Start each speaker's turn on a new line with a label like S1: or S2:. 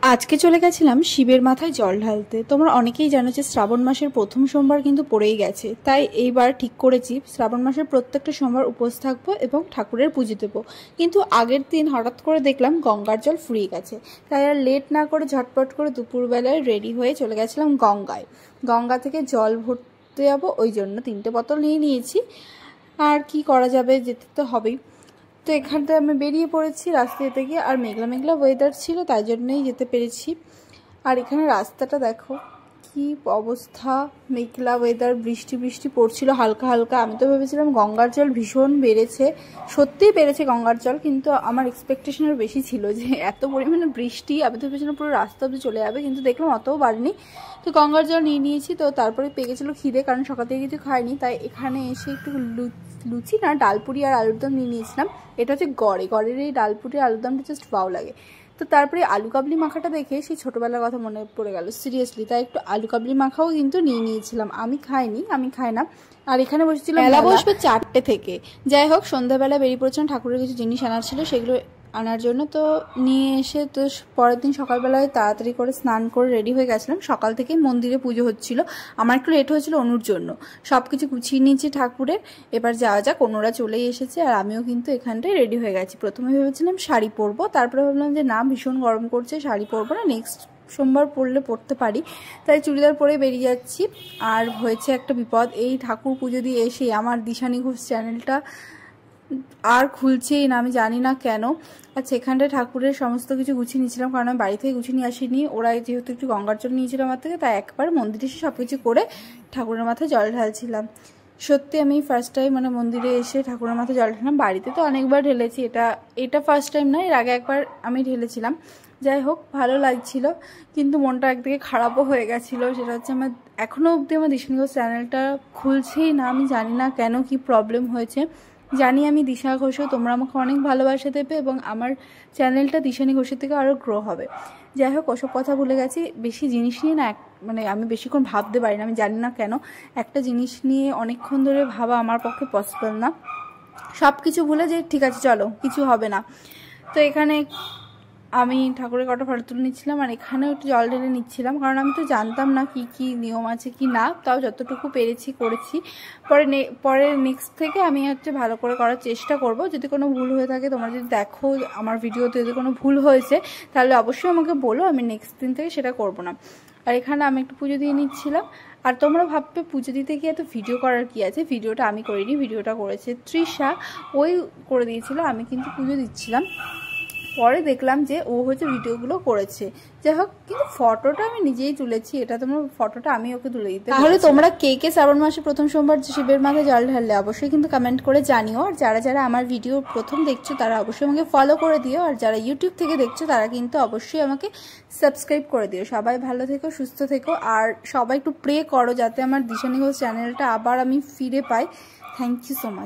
S1: আজকে চলে গেছিলাম শিবের মাথায় জল ঢালতে। তোমরা অনেকেই জানো যে শ্রাবণ মাসের প্রথম সোমবার কিন্তু পড়েই গেছে, তাই এইবার ঠিক করেছি শ্রাবণ মাসের প্রত্যেকটা সোমবার উপোস থাকবো এবং ঠাকুরের পুজো দেবো। কিন্তু আগের দিন হঠাৎ করে দেখলাম গঙ্গার জল ফুরিয়ে গেছে, তাই আর লেট না করে ঝটপট করে দুপুরবেলায় রেডি হয়ে চলে গেছিলাম গঙ্গায়। গঙ্গা থেকে জল ভরতে যাবো, ওই জন্য 3টে বোতল নিয়ে নিয়েছি। আর কি করা যাবে, যেতে তো হবেই। তো এখানটায় আমি বেরিয়ে পড়েছি রাস্তা যেতে গিয়ে, আর মেঘলা মেঘলা ওয়েদার ছিল তাই জন্যই যেতে পেরেছি। আর এখানে রাস্তাটা দেখো কি অবস্থা, মেঘলা ওয়েদার, বৃষ্টি বৃষ্টি পড়ছিল হালকা হালকা। আমি তো ভেবেছিলাম গঙ্গার জল ভীষণ বেড়েছে, সত্যিই বেড়েছে গঙ্গার জল, কিন্তু আমার এক্সপেকটেশনের বেশি ছিল যে এত পরিমাণে বৃষ্টি। আমি তো ভেবেছিলাম পুরো রাস্তা অবধি চলে যাবে, কিন্তু দেখলাম অতও বাড়েনি। তো গঙ্গার জল নিয়ে নিয়েছি। তো তারপরে পেয়ে গেছিলো খিদে, কারণ সকাল থেকে কিছু খাইনি, তাই এখানে এসে একটু লুচি না ডালপুরি আর আলুর দম নিয়ে নিয়েছিলাম। এটা হচ্ছে গড়ের এই ডালপুরি আলুর দমটা জাস্ট ভালো লাগে। তো তারপরে আলু কাবলি মাখাটা দেখে সেই ছোটোবেলার কথা মনে পড়ে গেল সিরিয়াসলি, তাই একটু আলু কাবলি মাখাও কিন্তু নিয়ে নিয়েছিলাম। আমি খাইনি, আমি খাই না। আর এখানে বসেছিলাম, মেলা বসবে 4টে থেকে। যাই হোক, সন্ধ্যাবেলা বেরিয়ে পড়েছিলাম ঠাকুরের কিছু জিনিস আনার ছিল, সেগুলো আনার জন্য। তো নিয়ে এসে তো পরের দিন সকালবেলায় তাড়াতাড়ি করে স্নান করে রেডি হয়ে গেছিলাম। সকাল থেকেই মন্দিরে পুজো হচ্ছিল, আমার একটু লেট হয়েছিল অনুর জন্য। সব কিছু গুছিয়ে নিয়েছি ঠাকুরের, এবার যাওয়া যাক। অনুরা চলেই এসেছে আর আমিও কিন্তু এখানটায় রেডি হয়ে গেছি। প্রথমে ভেবেছিলাম শাড়ি পরবো, তারপরে ভাবলাম যে না, ভীষণ গরম করছে, শাড়ি পরবো না, নেক্সট সোমবার পরতে পারি, তাই চুড়িদার পরে বেরিয়ে যাচ্ছি। আর হয়েছে একটা বিপদ, এই ঠাকুর পুজো দিয়ে এসে আমার দিশানি ঘোষ চ্যানেলটা আর খুলছেই না, আমি জানি না কেন। আর সেখানটায় ঠাকুরের সমস্ত কিছু গুছিয়ে নিয়েছিলাম, কারণ আমি বাড়ি থেকে গুছিয়ে নিয়ে আসিনি। ওরা যেহেতু একটু গঙ্গার জল নিয়েছিল আমার থেকে, তাই একবার মন্দিরে এসে সব কিছু করে ঠাকুরের মাথায় জল ঢালছিলাম। সত্যি আমি ফার্স্ট টাইম মন্দিরে এসে ঠাকুরের মাথায় জল ঢাললাম। বাড়িতে তো অনেকবার ঢেলেছি, এটা ফার্স্ট টাইম না, এর আগে একবার আমি ঢেলেছিলাম। যাই হোক, ভালো লাগছিল, কিন্তু মনটা একদিকে খারাপও হয়ে গেছিলো। সেটা হচ্ছে আমার এখনও অবধি আমার দিশানি ঘোষ চ্যানেলটা খুলছেই না, আমি জানি না কেন, কি প্রবলেম হয়েছে। জানি আমি দিশা ঘোষও, তোমরা আমাকে অনেক ভালোবাসা দেবে এবং আমার চ্যানেলটা দিশানি ঘোষের থেকে আরও গ্রো হবে। যাই হোক, ওসব কথা ভুলে গেছি। বেশি জিনিস নিয়ে না আমি বেশিক্ষণ ভাবতে পারি না, আমি জানি না কেন। একটা জিনিস নিয়ে অনেকক্ষণ ধরে ভাবা আমার পক্ষে পসিবল না। সব কিছু ভুলে যে ঠিক আছে চলো, কিছু হবে না। তো এখানে আমি ঠাকুরের কটা ফটো তুলে নিচ্ছিলাম, আর এখানেও একটু জল ঢেলে নিচ্ছিলাম, কারণ আমি তো জানতাম না কি কি নিয়ম আছে কি না। তাও যতটুকু পেরেছি করেছি। পরে নেক্সট থেকে আমি ভালো করে করার চেষ্টা করব। যদি কোনো ভুল হয়ে থাকে, তোমরা যদি দেখো আমার ভিডিওতে যদি কোনো ভুল হয়েছে, তাহলে অবশ্যই আমাকে বলো, আমি নেক্সট দিন থেকে সেটা করব না। আর এখানে আমি একটু পুজো দিয়ে নিচ্ছিলাম। আর তোমরা ভাববে পুজো দিতে গিয়ে এত ভিডিও করার কি আছে, ভিডিওটা আমি করিনি, ভিডিওটা করেছে তৃষা, ওই করে দিয়েছিল, আমি কিন্তু পুজো দিচ্ছিলাম। পরে দেখলাম যে ও হচ্ছে ভিডিওগুলো করেছে। যাই হোক, কিন্তু ফটোটা আমি নিজেই তুলেছি, এটা তোমার ফটোটা আমি ওকে তুলে দিতে। তাহলে তোমরা কে কে শ্রাবণ মাসে প্রথম সোমবার শিবের মাথায় জল ঢাললে অবশ্যই কিন্তু কমেন্ট করে জানিও। আর যারা যারা আমার ভিডিও প্রথম দেখছো তারা অবশ্যই আমাকে ফলো করে দিও, আর যারা ইউটিউব থেকে দেখছো তারা কিন্তু অবশ্যই আমাকে সাবস্ক্রাইব করে দিও। সবাই ভালো থেকো, সুস্থ থেকো, আর সবাই একটু প্রে করো যাতে আমার দিশানি ঘোষ চ্যানেলটা আবার আমি ফিরে পাই। Thank you so much.